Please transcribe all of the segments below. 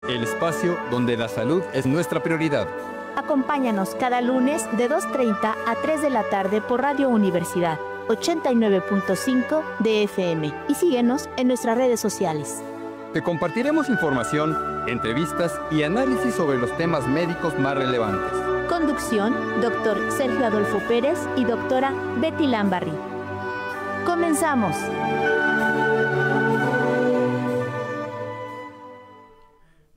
el espacio donde la salud es nuestra prioridad. Acompáñanos cada lunes de 2:30 a 3 de la tarde por Radio Universidad 89.5 de FM y síguenos en nuestras redes sociales. Te compartiremos información, entrevistas y análisis sobre los temas médicos más relevantes. Conducción, Dr. Sergio Adolfo Pérez y Dra. Betty Lambarri. ¡Comenzamos!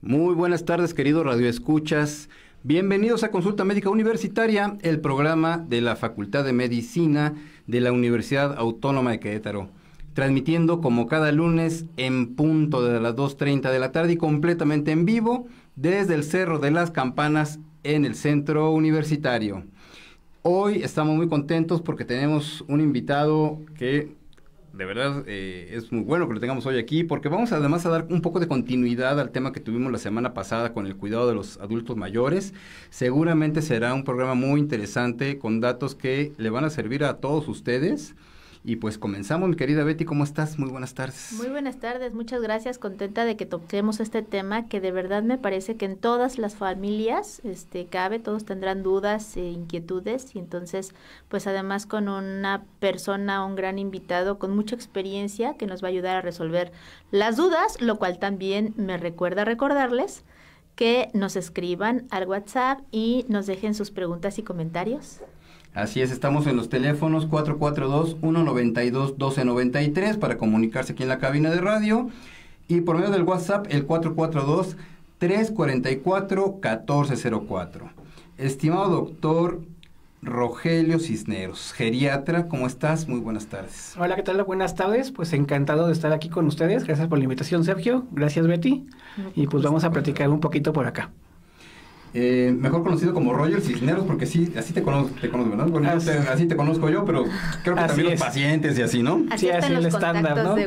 Muy buenas tardes, queridos radioescuchas. Bienvenidos a Consulta Médica Universitaria, el programa de la Facultad de Medicina de la Universidad Autónoma de Querétaro, transmitiendo como cada lunes en punto de las 2:30 de la tarde y completamente en vivo desde el Cerro de las Campanas en el centro universitario. Hoy estamos muy contentos porque tenemos un invitado que de verdad es muy bueno que lo tengamos hoy aquí, porque vamos además a dar un poco de continuidad al tema que tuvimos la semana pasada con el cuidado de los adultos mayores. Seguramente será un programa muy interesante con datos que le van a servir a todos ustedes. Y pues comenzamos, mi querida Betty, ¿cómo estás? Muy buenas tardes. Muy buenas tardes, muchas gracias, contenta de que toquemos este tema que de verdad me parece que en todas las familias cabe, todos tendrán dudas e inquietudes y entonces pues además con una persona, un gran invitado con mucha experiencia que nos va a ayudar a resolver las dudas, lo cual también me recuerda recordarles que nos escriban al WhatsApp y nos dejen sus preguntas y comentarios. Así es, estamos en los teléfonos 442-192-1293 para comunicarse aquí en la cabina de radio y por medio del WhatsApp el 442-344-1404. Estimado doctor Rogelio Cisneros, geriatra, ¿cómo estás? Muy buenas tardes. Hola, ¿qué tal? Buenas tardes, pues encantado de estar aquí con ustedes. Gracias por la invitación, Sergio. Gracias, Betty. Y pues vamos a platicar un poquito por acá. Mejor conocido como Roger Cisneros, porque sí, así te conozco, ¿verdad? Bueno, así te conozco yo, pero creo que también los pacientes y así, ¿no? Así es el estándar, ¿no?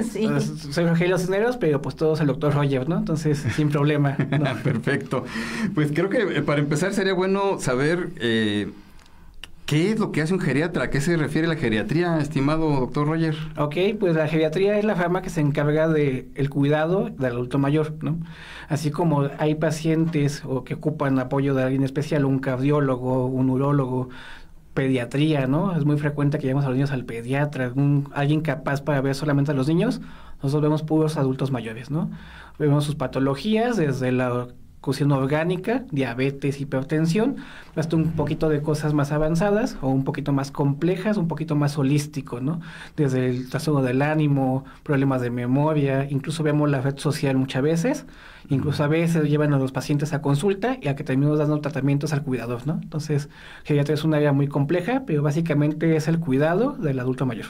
Sí. Soy Rogelio Cisneros, pero pues todos el doctor Roger, ¿no? Entonces, sin problema, ¿no? Perfecto. Pues creo que para empezar sería bueno saber ¿qué es lo que hace un geriatra? ¿A qué se refiere la geriatría, estimado doctor Roger? Ok, pues la geriatría es la rama que se encarga del cuidado del adulto mayor, ¿no? Así como hay pacientes o que ocupan apoyo de alguien especial, un cardiólogo, un urólogo, pediatría, ¿no? Es muy frecuente que llevemos a los niños al pediatra, alguien capaz para ver solamente a los niños. Nosotros vemos puros adultos mayores, ¿no? Vemos sus patologías desde la cuestión orgánica, diabetes, hipertensión, hasta un poquito de cosas más avanzadas o un poquito más complejas, un poquito más holístico, ¿no? Desde el trastorno del ánimo, problemas de memoria, incluso vemos la red social muchas veces, incluso a veces llevan a los pacientes a consulta y a que terminamos dando tratamientos al cuidador, ¿no? Entonces, geriatría es un área muy compleja, pero básicamente es el cuidado del adulto mayor.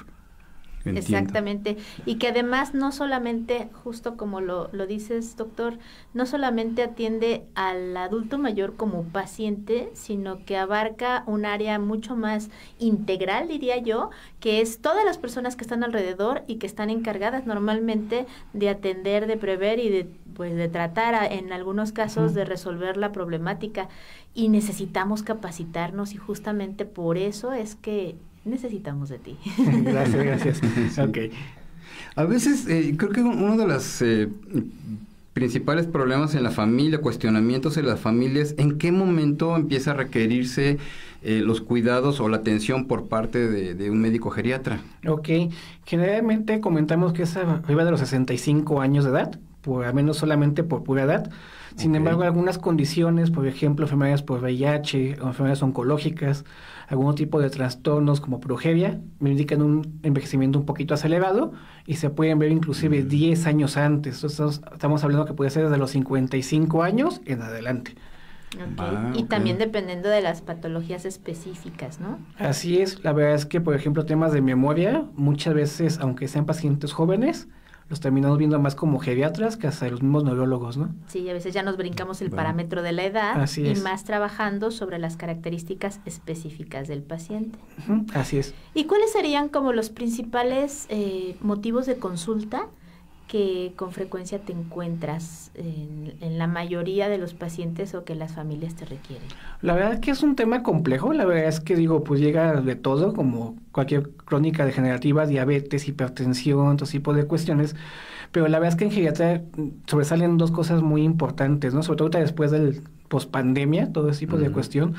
Entiendo. Exactamente, y que además no solamente, justo como lo dices, doctor, no solamente atiende al adulto mayor como paciente, sino que abarca un área mucho más integral, diría yo, que es todas las personas que están alrededor y que están encargadas normalmente de atender, de prever y de tratar en algunos casos de resolver la problemática, y necesitamos capacitarnos y justamente por eso es que necesitamos de ti. Gracias. Sí. Okay. A veces creo que uno de los principales problemas en la familia, cuestionamientos en las familias, ¿en qué momento empieza a requerirse los cuidados o la atención por parte de un médico geriatra? Ok, generalmente comentamos que es arriba de los 65 años de edad, al menos solamente por pura edad. Sin embargo, algunas condiciones, por ejemplo, enfermedades por VIH o enfermedades oncológicas, algún tipo de trastornos como progeria, me indican un envejecimiento un poquito acelerado y se pueden ver inclusive 10 años antes. Entonces, estamos hablando que puede ser desde los 55 años en adelante. Y también dependiendo de las patologías específicas, ¿no? Así es, la verdad es que, por ejemplo, temas de memoria, muchas veces, aunque sean pacientes jóvenes, los terminamos viendo más como geriatras que hasta los mismos neurólogos, ¿no? Sí, a veces ya nos brincamos el parámetro de la edad y más trabajando sobre las características específicas del paciente. Así es. ¿Y cuáles serían como los principales motivos de consulta que con frecuencia te encuentras en la mayoría de los pacientes o que las familias te requieren? La verdad es que es un tema complejo, la verdad es que pues llega de todo, como cualquier crónica degenerativa, diabetes, hipertensión, todo tipo de cuestiones, Pero la verdad es que en geriatría sobresalen dos cosas muy importantes, ¿no? Sobre todo ahorita después del pospandemia, todo ese tipo de cuestión,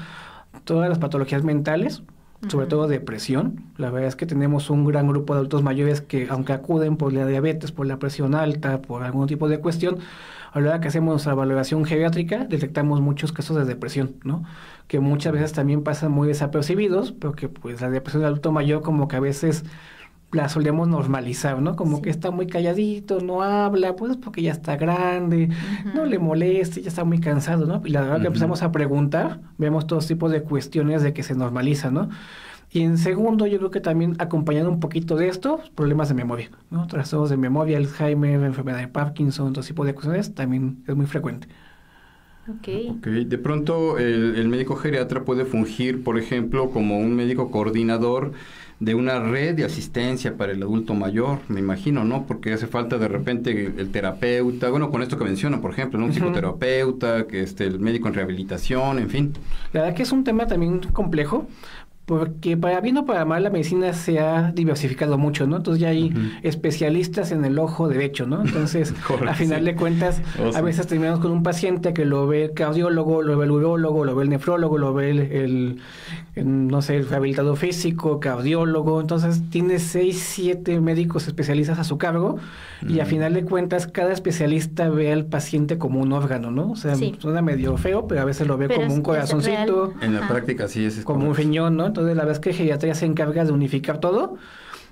todas las patologías mentales, sobre todo depresión. La verdad es que tenemos un gran grupo de adultos mayores que, aunque acuden por la diabetes, por la presión alta, por algún tipo de cuestión, a la hora que hacemos nuestra valoración geriátrica, detectamos muchos casos de depresión, ¿no? Que muchas veces también pasan muy desapercibidos, porque pues la depresión del adulto mayor como que a veces la solemos normalizar, ¿no? Como que está muy calladito, no habla, pues porque ya está grande, no le molesta, ya está muy cansado, ¿no? Y la verdad que empezamos a preguntar, vemos todos tipos de cuestiones de que se normaliza, ¿no? Y en segundo, yo creo que también acompañando un poquito de esto, problemas de memoria, ¿no? Trastornos de memoria, Alzheimer, enfermedad de Parkinson, todo tipo de cuestiones, también es muy frecuente. Okay. De pronto el médico geriatra puede fungir, por ejemplo, como un médico coordinador de una red de asistencia para el adulto mayor, me imagino, ¿no? Porque hace falta de repente el terapeuta, bueno, con esto que menciona, por ejemplo, ¿no? Un psicoterapeuta, que el médico en rehabilitación, en fin. La verdad que es un tema también complejo, porque para bien o para mal la medicina se ha diversificado mucho, ¿no? Entonces ya hay especialistas en el ojo derecho, ¿no? Entonces, a final de cuentas, a veces terminamos con un paciente que lo ve el cardiólogo, lo ve el urólogo, lo ve el nefrólogo, lo ve el rehabilitador físico, cardiólogo. Entonces, tiene 6, 7 médicos especialistas a su cargo y a final de cuentas, cada especialista ve al paciente como un órgano, ¿no? O sea, suena medio feo, pero a veces lo ve como un corazoncito. En la práctica sí es como un riñón, ¿no? Entonces, la verdad es que geriatría se encarga de unificar todo.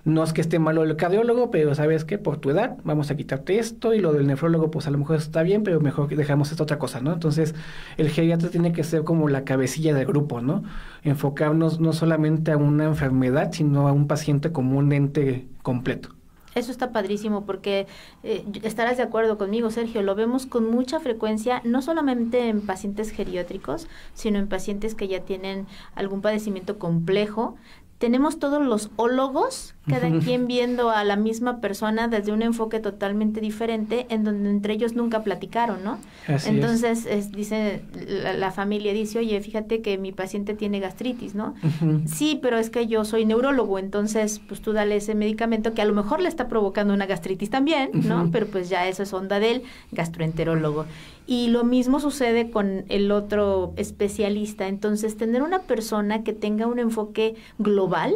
No es que esté malo el cardiólogo, pero ¿sabes qué? Por tu edad vamos a quitarte esto, y lo del nefrólogo pues a lo mejor está bien, pero mejor que dejamos esta otra cosa, ¿no? Entonces, el geriatra tiene que ser como la cabecilla del grupo, ¿no? Enfocarnos no solamente a una enfermedad, sino a un paciente como un ente completo. Eso está padrísimo porque estarás de acuerdo conmigo, Sergio, lo vemos con mucha frecuencia, no solamente en pacientes geriátricos, sino en pacientes que ya tienen algún padecimiento complejo. Tenemos todos los ólogos, cada quien viendo a la misma persona desde un enfoque totalmente diferente, en donde entre ellos nunca platicaron, ¿no? Entonces, dice la familia, dice, oye, fíjate que mi paciente tiene gastritis, ¿no? Sí, pero es que yo soy neurólogo, entonces, pues tú dale ese medicamento que a lo mejor le está provocando una gastritis también, ¿no? Pero pues ya eso es onda del gastroenterólogo. Y lo mismo sucede con el otro especialista. Entonces, tener una persona que tenga un enfoque global,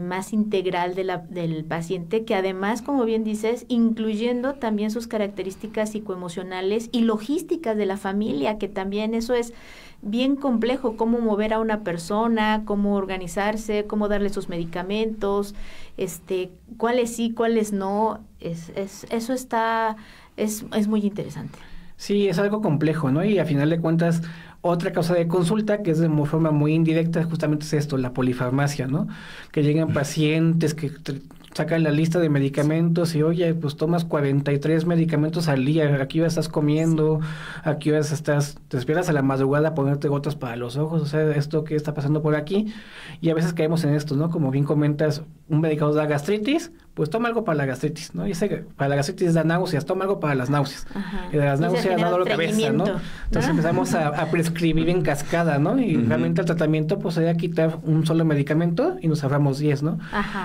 más integral del paciente, que además, como bien dices, incluyendo también sus características psicoemocionales y logísticas de la familia, que también eso es bien complejo, cómo mover a una persona, cómo organizarse, cómo darle sus medicamentos, cuáles sí, cuáles no. Eso es muy interesante. Sí, es algo complejo, ¿no? Y a final de cuentas, otra causa de consulta, que es de forma muy indirecta, justamente es esto, la polifarmacia, ¿no? Que llegan pacientes que sacan la lista de medicamentos y, oye, pues tomas 43 medicamentos al día, aquí hora estás comiendo, aquí hora te despiertas a la madrugada a ponerte gotas para los ojos, o sea, esto que está pasando por aquí, y a veces caemos en esto, ¿no? Como bien comentas, un medicamento da gastritis, pues toma algo para la gastritis, ¿no? Y para la gastritis da náuseas, toma algo para las náuseas. Y de las náuseas da dolor de cabeza, ¿no? Entonces empezamos a prescribir en cascada, ¿no? Y realmente el tratamiento pues sería quitar un solo medicamento y nos ahorramos 10, ¿no?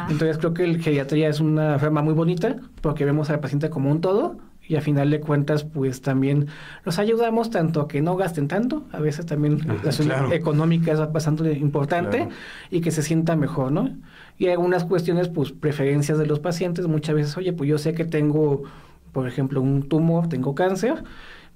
Entonces creo que el geriatría es una rama muy bonita porque vemos al paciente como un todo y a final de cuentas pues también los ayudamos tanto a que no gasten tanto, a veces también la situación económica es bastante importante y que se sienta mejor, ¿no? Y algunas cuestiones, pues, preferencias de los pacientes, muchas veces, oye, pues yo sé que tengo, por ejemplo, un tumor, tengo cáncer,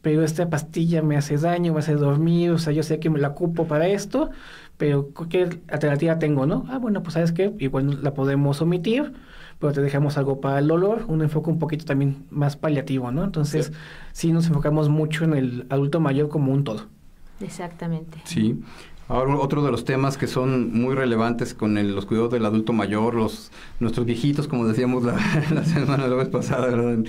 pero esta pastilla me hace daño, me hace dormir, o sea, yo sé que me la ocupo para esto, pero ¿qué alternativa tengo, no? Bueno, pues, ¿sabes qué? Igual la podemos omitir, pero te dejamos algo para el dolor, un enfoque un poquito también más paliativo, ¿no? Entonces, sí nos enfocamos mucho en el adulto mayor como un todo. Exactamente. Sí. Ahora, otro de los temas que son muy relevantes con los cuidados del adulto mayor, nuestros viejitos, como decíamos la vez pasada, ¿verdad?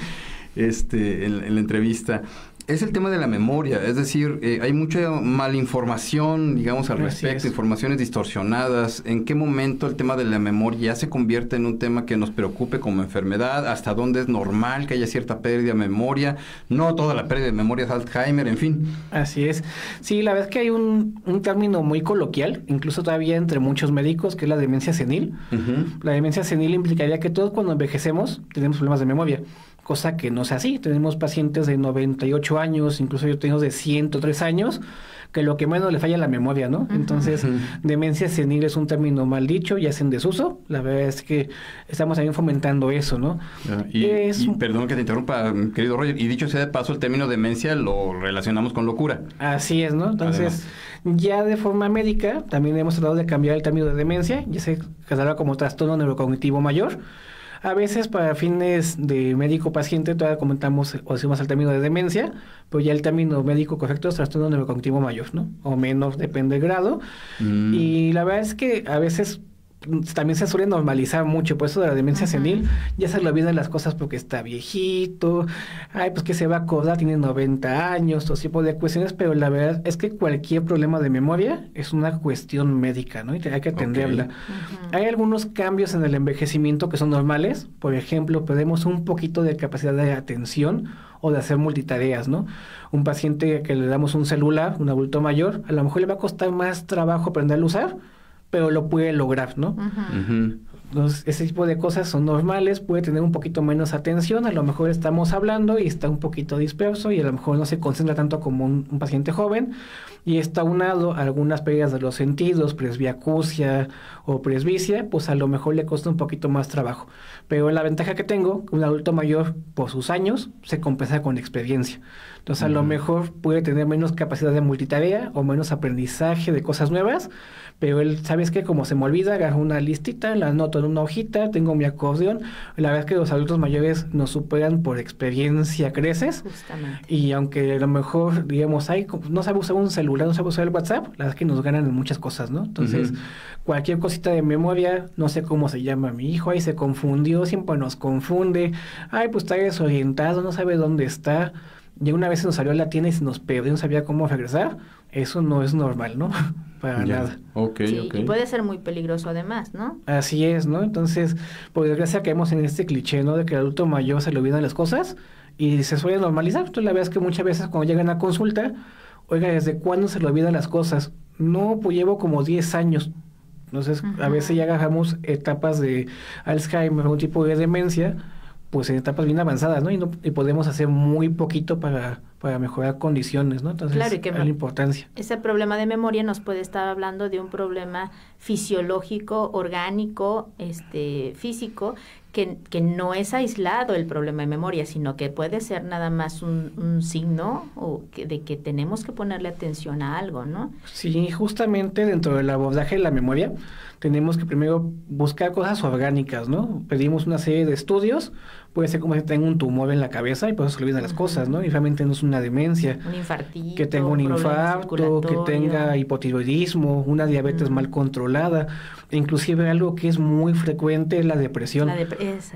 En la entrevista, es el tema de la memoria. Es decir, hay mucha malinformación, digamos, al respecto, informaciones distorsionadas. ¿En qué momento el tema de la memoria ya se convierte en un tema que nos preocupe como enfermedad? ¿Hasta dónde es normal que haya cierta pérdida de memoria? No toda la pérdida de memoria es Alzheimer, en fin. Así es. Sí, la verdad es que hay un término muy coloquial, incluso todavía entre muchos médicos, que es la demencia senil. La demencia senil implicaría que todos cuando envejecemos tenemos problemas de memoria. cosa que no es así. Tenemos pacientes de 98 años, incluso yo tengo de 103 años, que lo que menos le falla es la memoria, ¿no? Entonces, demencia senil es un término mal dicho, ya es en desuso. La verdad es que estamos también fomentando eso, ¿no? Y perdón que te interrumpa, querido Roger, y dicho sea de paso, el término demencia lo relacionamos con locura. Así es, ¿no? Entonces, ya de forma médica, también hemos tratado de cambiar el término de demencia, ya se cataloga como trastorno neurocognitivo mayor. A veces para fines de médico-paciente todavía comentamos o decimos el término de demencia, pero ya el término médico correcto es trastorno neurocognitivo mayor, ¿no? O menor, depende del grado. Y la verdad es que a veces también se suele normalizar mucho, por eso de la demencia senil, ya se le olvidan las cosas porque está viejito, ay, pues que se va a acordar, tiene 90 años, todo tipo de cuestiones, pero la verdad es que cualquier problema de memoria es una cuestión médica, ¿no? Y hay que atenderla. Hay algunos cambios en el envejecimiento que son normales, por ejemplo, perdemos un poquito de capacidad de atención o de hacer multitareas, ¿no? Un paciente que le damos un celular, un adulto mayor, a lo mejor le va a costar más trabajo aprenderlo a usar, pero lo puede lograr, ¿no? Entonces, ese tipo de cosas son normales, puede tener un poquito menos atención, a lo mejor estamos hablando y está un poquito disperso y a lo mejor no se concentra tanto como un paciente joven, y está aunado a algunas pérdidas de los sentidos, presbiacusia o presbicia, pues a lo mejor le cuesta un poquito más trabajo. Pero la ventaja que tengo, un adulto mayor por sus años, se compensa con experiencia. Entonces a lo mejor puede tener menos capacidad de multitarea o menos aprendizaje de cosas nuevas, pero él, ¿sabes qué? Como se me olvida, agarro una listita, la anoto en una hojita, tengo mi acordeón. La verdad es que los adultos mayores nos superan por experiencia, creces. Justamente. Y aunque a lo mejor, digamos, no sabe usar un celular, no sabe usar el WhatsApp, la verdad es que nos ganan en muchas cosas, ¿no? Entonces, cualquier cosita de memoria, no sé cómo se llama mi hijo, ahí se confundió, siempre nos confunde. Ay, pues está desorientado, no sabe dónde está. Y una vez se nos salió a la tienda y se nos perdió, no sabía cómo regresar. Eso no es normal, ¿no? Para nada. Sí, y puede ser muy peligroso además, ¿no? Así es, ¿no? Entonces, por desgracia caemos en este cliché, ¿no? De que el adulto mayor se le olvidan las cosas y se suele normalizar. Entonces, la verdad es que muchas veces cuando llegan a consulta, oiga, ¿desde cuándo se le olvidan las cosas? No, pues llevo como 10 años. Entonces, a veces ya agarramos etapas de Alzheimer, algún tipo de demencia, pues en etapas bien avanzadas, ¿no? Y podemos hacer muy poquito para mejorar condiciones, ¿no? Entonces, claro, y que es la importancia. Ese problema de memoria nos puede estar hablando de un problema fisiológico, orgánico, físico, que no es aislado el problema de memoria, sino que puede ser nada más un signo de que tenemos que ponerle atención a algo, ¿no? Sí, justamente dentro del abordaje de la memoria tenemos que primero buscar cosas orgánicas, ¿no? Pedimos una serie de estudios, puede ser como que tenga un tumor en la cabeza y por eso se olvidan las cosas, ¿no? Y realmente no es una demencia. Un infartito. Que tenga un infarto, que tenga hipotiroidismo, una diabetes mal controlada, inclusive algo que es muy frecuente es la depresión.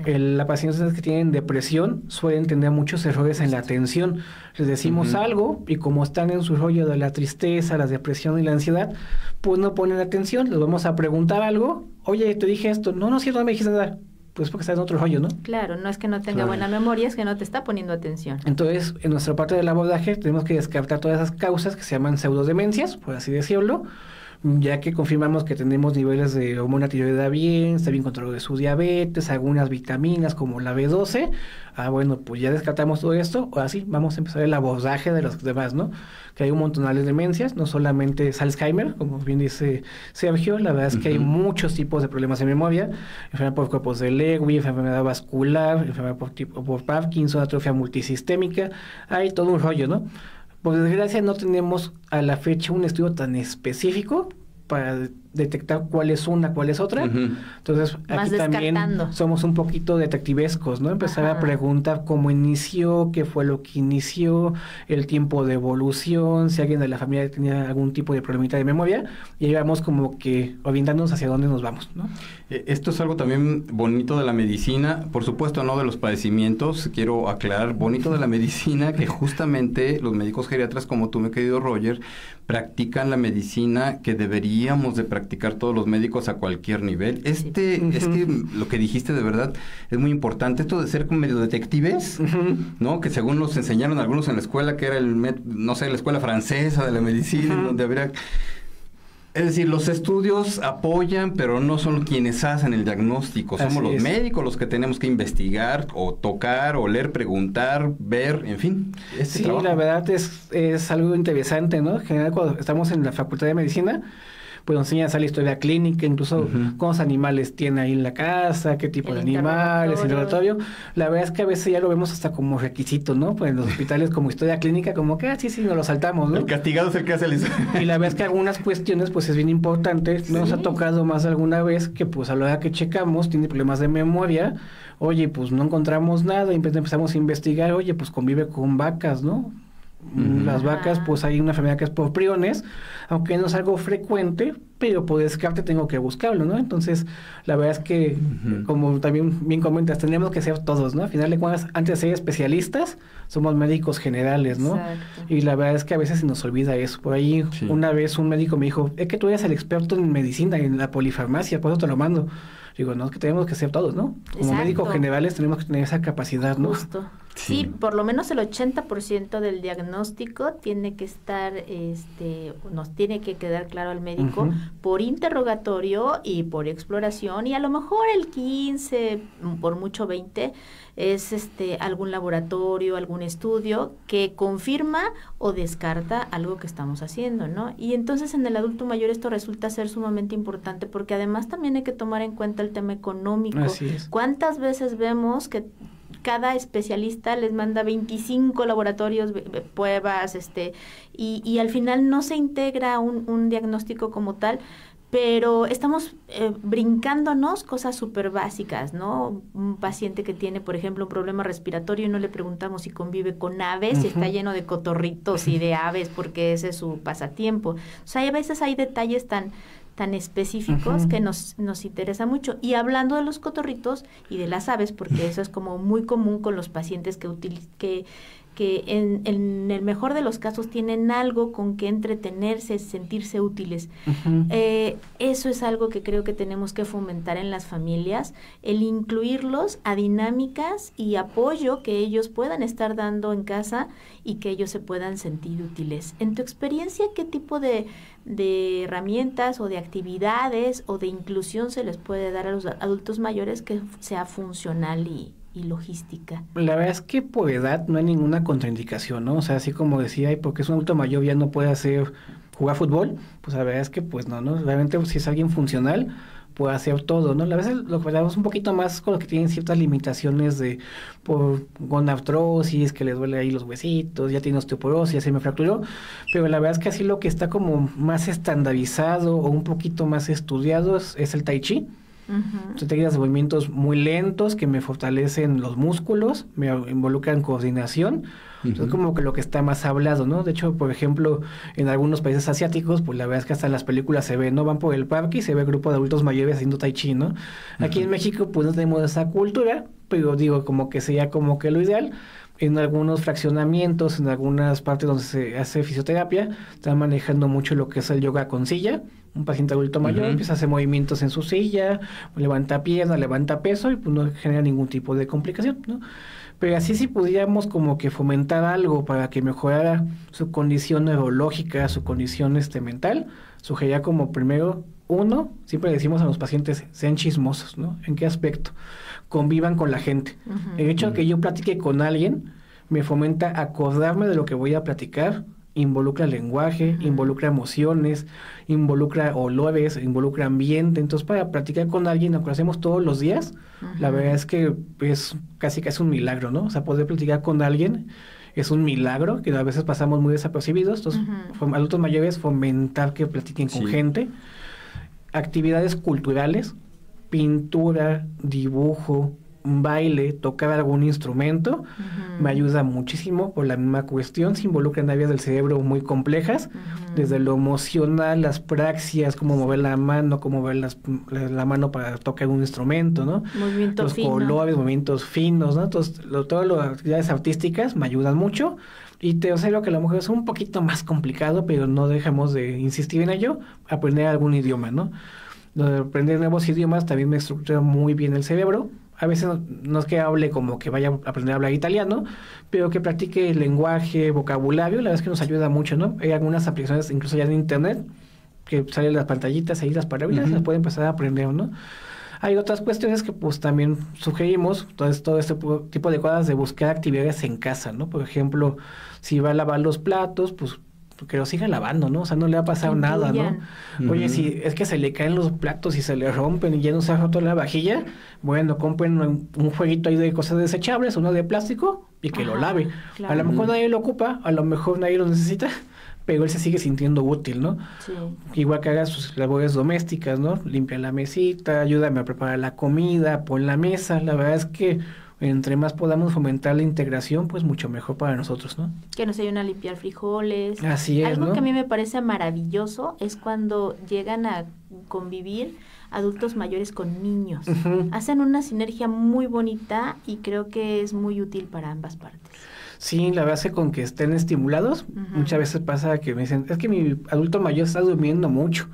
Las pacientes que tienen depresión suelen tener muchos errores en la atención. Les decimos algo y como están en su rollo de la tristeza, la depresión y la ansiedad, pues no ponen atención. Les vamos a preguntar algo. Oye, te dije esto. No, no me dijiste nada. Pues porque está en otro rollo, ¿no? Claro, no es que no tenga buena memoria, es que no te está poniendo atención. Entonces, en nuestra parte del abordaje tenemos que descartar todas esas causas que se llaman pseudodemencias, por así decirlo, ya que confirmamos que tenemos niveles de hormona tiroidea bien, está bien controlado de su diabetes, algunas vitaminas como la B12. Bueno, pues ya descartamos todo esto, ahora sí, vamos a empezar el abordaje de los demás, ¿no? Que hay un montón de demencias, no solamente es Alzheimer, como bien dice Sergio, la verdad es que hay muchos tipos de problemas de memoria, enfermedad por cuerpos de Lewy, enfermedad vascular, enfermedad por Parkinson, atrofia multisistémica, hay todo un rollo, ¿no? Por desgracia no tenemos a la fecha un estudio tan específico para detectar cuál es una, cuál es otra. Entonces, aquí también somos un poquito detectivescos, ¿no? Empezar a preguntar cómo inició, qué fue lo que inició, el tiempo de evolución, si alguien de la familia tenía algún tipo de problemita de memoria, y ahí vamos como que orientándonos hacia dónde nos vamos, ¿no? Esto es algo también bonito de la medicina, por supuesto no de los padecimientos, quiero aclarar, bonito de la medicina, que justamente los médicos geriatras como tú, mi querido Roger, practican la medicina que deberíamos de practicar todos los médicos a cualquier nivel. Es que lo que dijiste de verdad es muy importante, esto de ser como medio detectives, ¿no? Que según nos enseñaron algunos en la escuela, que era la escuela francesa de la medicina, donde habría... Es decir, los estudios apoyan, pero no son quienes hacen el diagnóstico. Somos los médicos los que tenemos que investigar, o tocar, o leer, preguntar, ver, en fin. Sí, trabajo. La verdad es algo interesante, ¿no? En general, cuando estamos en la Facultad de Medicina, pues nos enseñan a la historia clínica, incluso cuántos animales tiene ahí en la casa, qué tipo de animales, el laboratorio. La verdad es que a veces ya lo vemos hasta como requisito, ¿no? Pues en los hospitales como historia clínica, como que, sí, nos lo saltamos, ¿no? El castigado es el que hace el... Y la verdad es que algunas cuestiones, pues es bien importante. ¿Sí? Nos ha tocado más alguna vez que, pues a la hora que checamos, tiene problemas de memoria. Oye, pues no encontramos nada, y empezamos a investigar, oye, pues convive con vacas, ¿no? Las vacas, pues hay una enfermedad que es por priones, aunque no es algo frecuente, pero por descarte tengo que buscarlo, ¿no? Entonces, la verdad es que, como también bien comentas, tenemos que ser todos, ¿no? Al final de cuentas, antes de ser especialistas, somos médicos generales, ¿no? Exacto. Y la verdad es que a veces se nos olvida eso. Por ahí, una vez un médico me dijo, es que tú eres el experto en medicina, en la polifarmacia, por eso te lo mando. Digo, no, es que tenemos que ser todos, ¿no? Como médicos generales tenemos que tener esa capacidad, ¿no? Justo. Sí, por lo menos el 80% del diagnóstico tiene que estar, nos tiene que quedar claro al médico por interrogatorio y por exploración, y a lo mejor el 15, por mucho 20, es algún laboratorio, algún estudio que confirma o descarta algo que estamos haciendo, ¿no? Y entonces en el adulto mayor esto resulta ser sumamente importante, porque además también hay que tomar en cuenta el tema económico. Así es. ¿Cuántas veces vemos que cada especialista les manda 25 laboratorios, pruebas, y al final no se integra un diagnóstico como tal? Pero estamos brincándonos cosas súper básicas, ¿no? Un paciente que tiene, por ejemplo, un problema respiratorio y no le preguntamos si convive con aves, si está lleno de cotorritos y de aves porque ese es su pasatiempo. O sea, a veces hay detalles tan específicos que nos interesa mucho. Y hablando de los cotorritos y de las aves, porque eso es como muy común con los pacientes que en el mejor de los casos tienen algo con que entretenerse, sentirse útiles. Eso es algo que creo que tenemos que fomentar en las familias, el incluirlos a dinámicas y apoyo que ellos puedan estar dando en casa y que ellos se puedan sentir útiles. En tu experiencia, ¿qué tipo de herramientas o de actividades o de inclusión se les puede dar a los adultos mayores que sea funcional y logística? La verdad es que por edad no hay ninguna contraindicación, ¿no? O sea, así como decía, porque es un adulto mayor ya no puede jugar fútbol, pues la verdad es que pues no, realmente si es alguien funcional puede hacer todo, ¿no? A veces lo comparamos un poquito más con los que tienen ciertas limitaciones con artrosis, que les duele ahí los huesitos, ya tiene osteoporosis, ya se me fracturó, pero la verdad es que así lo que está como más estandarizado o un poquito más estudiado es el tai chi. Son técnicas de movimientos muy lentos que me fortalecen los músculos, me involucran coordinación. Es como que lo que está más hablado, ¿no? De hecho, por ejemplo, en algunos países asiáticos, pues la verdad es que hasta en las películas se ve, ¿no? Van por el parque y se ve el grupo de adultos mayores haciendo tai chi, ¿no? Aquí en México, pues no tenemos esa cultura, pero digo, como que sería como que lo ideal. En algunos fraccionamientos, en algunas partes donde se hace fisioterapia, están manejando mucho lo que es el yoga con silla. Un paciente adulto mayor empieza a hacer movimientos en su silla, levanta pierna, levanta peso y pues no genera ningún tipo de complicación, ¿no? Pero así si pudiéramos como que fomentar algo para que mejorara su condición neurológica, su condición mental, sugería como primero, siempre decimos a los pacientes, sean chismosos, ¿no? ¿En qué aspecto? Convivan con la gente. El hecho de que yo platique con alguien me fomenta acordarme de lo que voy a platicar, involucra lenguaje, involucra emociones, involucra olores, involucra ambiente. Entonces, para platicar con alguien, aunque lo hacemos todos los días, la verdad es que es casi un milagro, ¿no? O sea, poder platicar con alguien es un milagro, que a veces pasamos muy desapercibidos. Entonces, adultos mayores, fomentar que platiquen con gente. Actividades culturales, pintura, dibujo, baile, tocar algún instrumento, me ayuda muchísimo por la misma cuestión. Se involucran áreas del cerebro muy complejas, desde lo emocional, las praxias, cómo mover la mano, cómo mover la mano para tocar un instrumento, ¿no? Los colores, movimientos finos, ¿no? Entonces, todas las actividades artísticas me ayudan mucho. Y tercero, que a lo mejor es un poquito más complicado, pero no dejamos de insistir en ello, aprender algún idioma, ¿no? Aprender nuevos idiomas también me estructura muy bien el cerebro. A veces no es que hable como que vaya a aprender a hablar italiano, pero que practique el lenguaje, vocabulario, la verdad es que nos ayuda mucho, ¿no? Hay algunas aplicaciones, incluso ya en internet, que salen las pantallitas ahí, las palabritas, las puede empezar a aprender, ¿no? Hay otras cuestiones que pues también sugerimos, todo este tipo de cosas de buscar actividades en casa, ¿no? Por ejemplo, si va a lavar los platos, pues que lo siga lavando, ¿no? O sea, no le va a pasar nada, ¿no? Oye, si es que se le caen los platos y se le rompen y ya no se ha roto la vajilla, bueno, compren un jueguito ahí de cosas desechables, uno de plástico, y que lo lave. Claro. A lo mejor nadie lo ocupa, a lo mejor nadie lo necesita, pero él se sigue sintiendo útil, ¿no? Sí. Igual que haga sus labores domésticas, ¿no? Limpia la mesita, ayúdame a preparar la comida, pon la mesa. La verdad es que entre más podamos fomentar la integración, pues mucho mejor para nosotros, ¿no? Que nos ayuden a limpiar frijoles. Así es, Algo ¿no? que a mí me parece maravilloso es cuando llegan a convivir adultos mayores con niños. Hacen una sinergia muy bonita y creo que es muy útil para ambas partes. Sí, la base con que estén estimulados, muchas veces pasa que me dicen, es que mi adulto mayor está durmiendo mucho.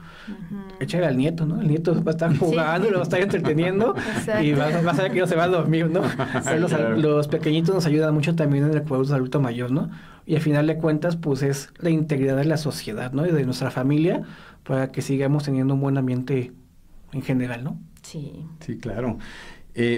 Échale al nieto, ¿no? El nieto va a estar jugando, lo va a estar entreteniendo y va a saber que no se va a dormir, ¿no? Sí, los pequeñitos nos ayudan mucho también en el cuidado del adulto mayor, ¿no? Y al final de cuentas, pues es la integridad de la sociedad, ¿no? Y de nuestra familia para que sigamos teniendo un buen ambiente en general, ¿no? Sí. Sí, claro.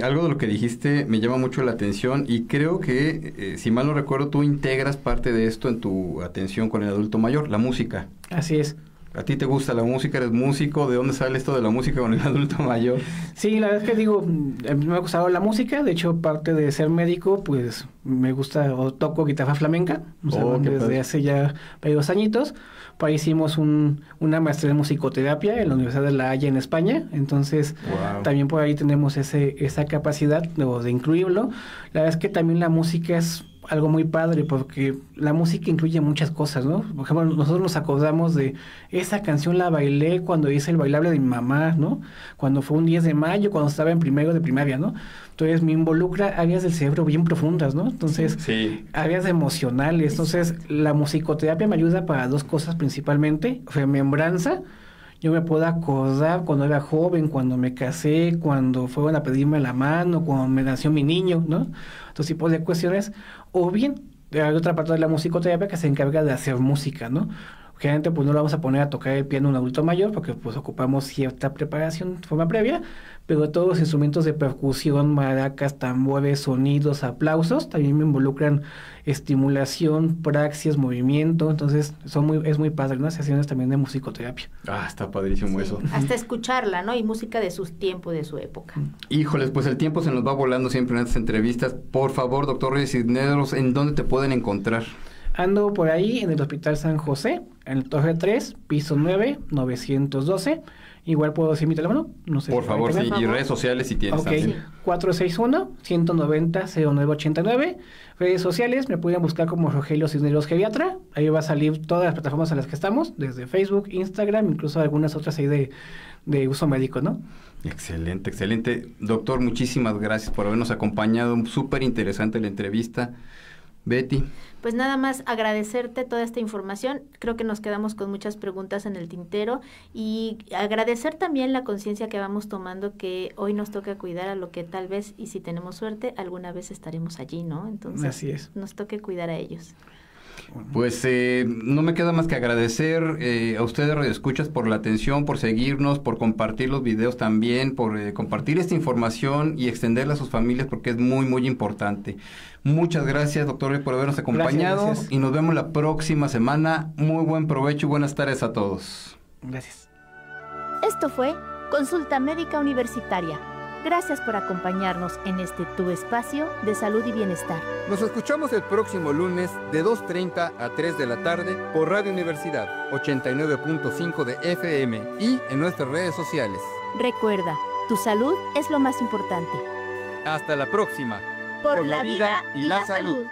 Algo de lo que dijiste me llama mucho la atención y creo que, si mal no recuerdo, tú integras parte de esto en tu atención con el adulto mayor, la música. Así es. ¿A ti te gusta la música? ¿Eres músico? ¿De dónde sale esto de la música con el adulto mayor? Sí, la verdad es que digo, me ha gustado la música. De hecho, parte de ser médico, pues me gusta o toco guitarra flamenca. O sea, desde hace ya varios añitos. Por ahí hicimos una maestría en musicoterapia en la Universidad de La Haya en España. Entonces, también por ahí tenemos esa capacidad de incluirlo. La verdad es que también la música es algo muy padre porque la música incluye muchas cosas, ¿no? Por ejemplo, nosotros nos acordamos de esa canción la bailé cuando hice el bailable de mi mamá, ¿no? Cuando fue un 10 de mayo, cuando estaba en primero de primaria, ¿no? Entonces me involucra áreas del cerebro bien profundas, ¿no? Entonces, áreas emocionales. Entonces, la musicoterapia me ayuda para dos cosas principalmente, remembranza. Yo me puedo acordar cuando era joven, cuando me casé, cuando fueron a pedirme la mano, cuando me nació mi niño, ¿no? Entonces, tipo de cuestiones. O bien, hay otra parte de la musicoterapia que se encarga de hacer música, ¿no? Generalmente, pues no lo vamos a poner a tocar el piano a un adulto mayor porque pues ocupamos cierta preparación de forma previa, pero todos los instrumentos de percusión, maracas, tambores, sonidos, aplausos, también me involucran estimulación, praxis, movimiento. Entonces es muy padre, ¿no? Sesiones también de musicoterapia. Ah, está padrísimo eso. Hasta escucharla, ¿no? Y música de sus tiempos, de su época. Híjoles, pues el tiempo se nos va volando siempre en estas entrevistas. Por favor, doctor Reyes Cisneros, ¿en dónde te pueden encontrar? Ando por ahí en el Hospital San José, en el Torre 3, piso 9, 912. Igual puedo decir mi teléfono, no sé. Por favor, sí. Y redes sociales si tienes. Ok, 461-190-0989. Redes sociales, me pueden buscar como Rogelio Cisneros Geriatra. Ahí va a salir todas las plataformas en las que estamos, desde Facebook, Instagram, incluso algunas otras ahí de uso médico, ¿no? Excelente, excelente. Doctor, muchísimas gracias por habernos acompañado. Súper interesante la entrevista. Betty. Pues nada más agradecerte toda esta información. Creo que nos quedamos con muchas preguntas en el tintero y agradecer también la conciencia que vamos tomando, que hoy nos toca cuidar a lo que tal vez, y si tenemos suerte, alguna vez estaremos allí, ¿no? Entonces, así es. Nos toca cuidar a ellos. Pues no me queda más que agradecer a ustedes, radioescuchas, por la atención, por seguirnos, por compartir los videos también, por compartir esta información y extenderla a sus familias, porque es muy, muy importante. Muchas gracias, doctor, por habernos acompañado. Gracias. Y nos vemos la próxima semana. Muy buen provecho y buenas tardes a todos. Gracias. Esto fue Consulta Médica Universitaria. Gracias por acompañarnos en este tu espacio de salud y bienestar. Nos escuchamos el próximo lunes de 2:30 a 3 de la tarde por Radio Universidad 89.5 de FM y en nuestras redes sociales. Recuerda, tu salud es lo más importante. Hasta la próxima. Por la vida y la salud.